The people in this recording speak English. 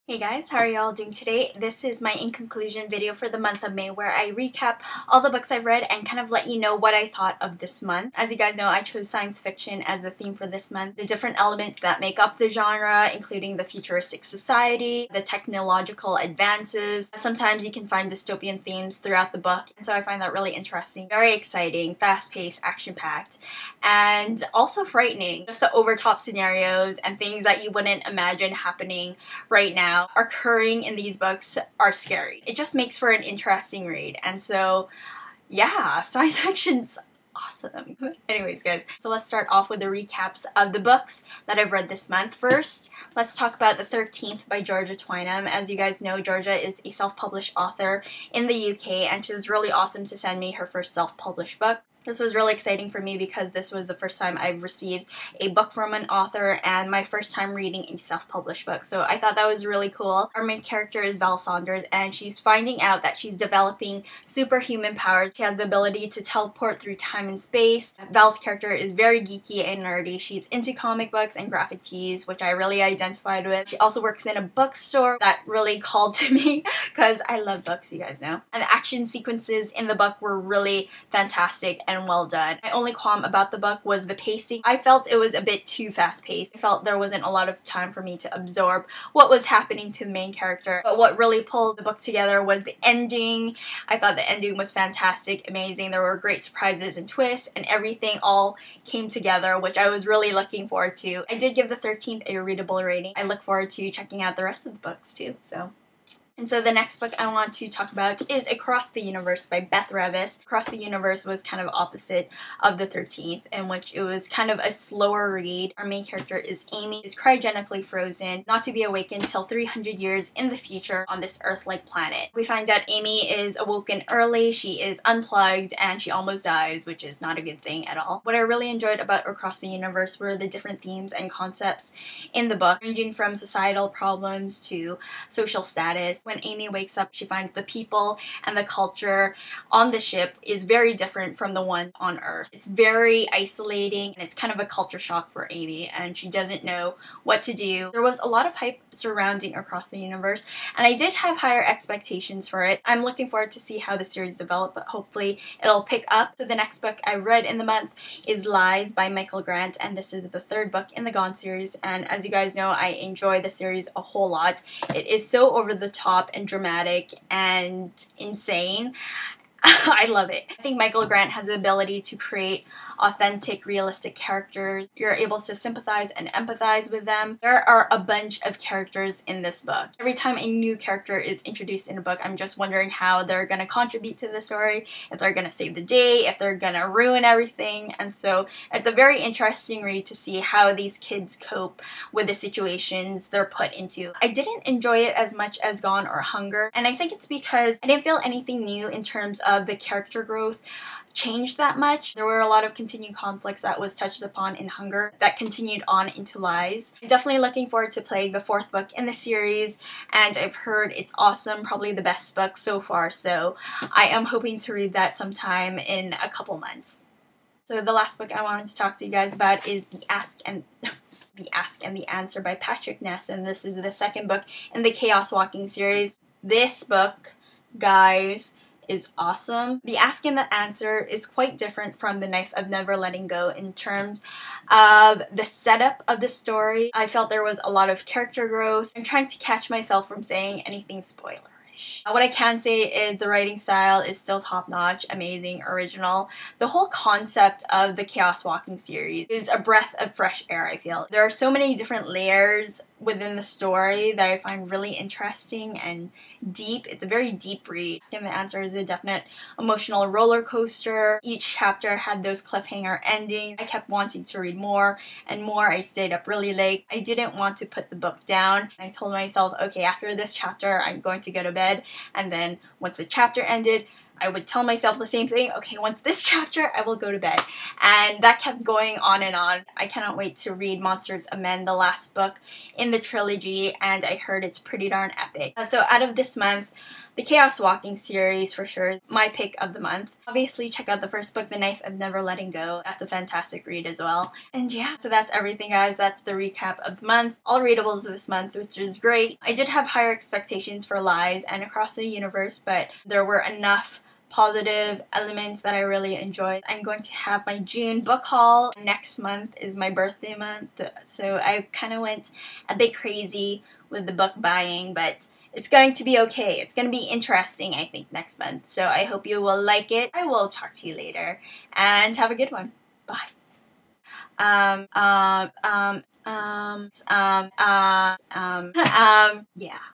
Hey guys, how are y'all doing today? This is my in conclusion video for the month of May where I recap all the books I've read and kind of let you know what I thought of this month. As you guys know, I chose science fiction as the theme for this month. The different elements that make up the genre, including the futuristic society, the technological advances. Sometimes you can find dystopian themes throughout the book, and so I find that really interesting. Very exciting, fast-paced, action-packed, and also frightening. Just the over-top scenarios and things that you wouldn't imagine happening right now occurring in these books are scary. It just makes for an interesting read, and so yeah, science fiction's awesome. Anyways guys, so let's start off with the recaps of the books that I've read this month. First, let's talk about The 13th by Georgia Twynham. As you guys know, Georgia is a self-published author in the UK, and she was really awesome to send me her first self-published book. This was really exciting for me because this was the first time I've received a book from an author and my first time reading a self-published book. So I thought that was really cool. Our main character is Val Saunders, and she's finding out that she's developing superhuman powers. She has the ability to teleport through time and space. Val's character is very geeky and nerdy. She's into comic books and graphic tees, which I really identified with. She also works in a bookstore. That really called to me because I love books, you guys know. And the action sequences in the book were really fantastic and well done. My only qualm about the book was the pacing. I felt it was a bit too fast-paced. I felt there wasn't a lot of time for me to absorb what was happening to the main character. But what really pulled the book together was the ending. I thought the ending was fantastic, amazing. There were great surprises and twists, and everything all came together, which I was really looking forward to. I did give the 13th a readable rating. I look forward to checking out the rest of the books too, And so the next book I want to talk about is Across the Universe by Beth Revis. Across the Universe was kind of opposite of the 13th, in which it was kind of a slower read. Our main character is Amy, is cryogenically frozen, not to be awakened till 300 years in the future on this Earth-like planet. We find out Amy is awoken early, she is unplugged, and she almost dies, which is not a good thing at all. What I really enjoyed about Across the Universe were the different themes and concepts in the book, ranging from societal problems to social status. When Amy wakes up, she finds the people and the culture on the ship is very different from the one on Earth. It's very isolating, and it's kind of a culture shock for Amy, and she doesn't know what to do. There was a lot of hype surrounding Across the Universe, and I did have higher expectations for it. I'm looking forward to see how the series develops, but hopefully it'll pick up. So the next book I read in the month is Lies by Michael Grant, and this is the third book in the Gone series, and as you guys know, I enjoy the series a whole lot. It is so over the top and dramatic and insane. I love it. I think Michael Grant has the ability to create authentic, realistic characters. You're able to sympathize and empathize with them. There are a bunch of characters in this book. Every time a new character is introduced in a book, I'm just wondering how they're going to contribute to the story, if they're going to save the day, if they're going to ruin everything. And so it's a very interesting read to see how these kids cope with the situations they're put into. I didn't enjoy it as much as Gone or Hunger, and I think it's because I didn't feel anything new in terms of the character growth changed that much. There were a lot of continuing conflicts that was touched upon in Hunger that continued on into Lies. I'm definitely looking forward to playing the fourth book in the series, and I've heard it's awesome, probably the best book so far, so I am hoping to read that sometime in a couple months. So the last book I wanted to talk to you guys about is The Ask and the Answer by Patrick Ness, and this is the second book in the Chaos Walking series. This book, guys, is awesome. The Ask and the Answer is quite different from The Knife of Never Letting Go in terms of the setup of the story. I felt there was a lot of character growth. I'm trying to catch myself from saying anything spoilerish. What I can say is the writing style is still top-notch, amazing, original. The whole concept of the Chaos Walking series is a breath of fresh air, I feel. There are so many different layers within the story that I find really interesting and deep. It's a very deep read. And the Answer is a definite emotional roller coaster. Each chapter had those cliffhanger endings. I kept wanting to read more and more. I stayed up really late. I didn't want to put the book down. I told myself, okay, after this chapter, I'm going to go to bed. And then once the chapter ended, I would tell myself the same thing. Okay, once this chapter, I will go to bed. And that kept going on and on. I cannot wait to read Monsters Amend, the last book in the trilogy, and I heard it's pretty darn epic. So out of this month, the Chaos Walking series for sure, my pick of the month. Obviously, check out the first book, The Knife of Never Letting Go. That's a fantastic read as well. And yeah, so that's everything, guys. That's the recap of the month. All readables this month, which is great. I did have higher expectations for Lies and Across the Universe, but there were enough positive elements that I really enjoyed. I'm going to have my June book haul. Next month is my birthday month, so I kind of went a bit crazy with the book buying, but it's going to be okay. It's going to be interesting, I think, next month. So I hope you will like it. I will talk to you later, and have a good one. Bye. Yeah.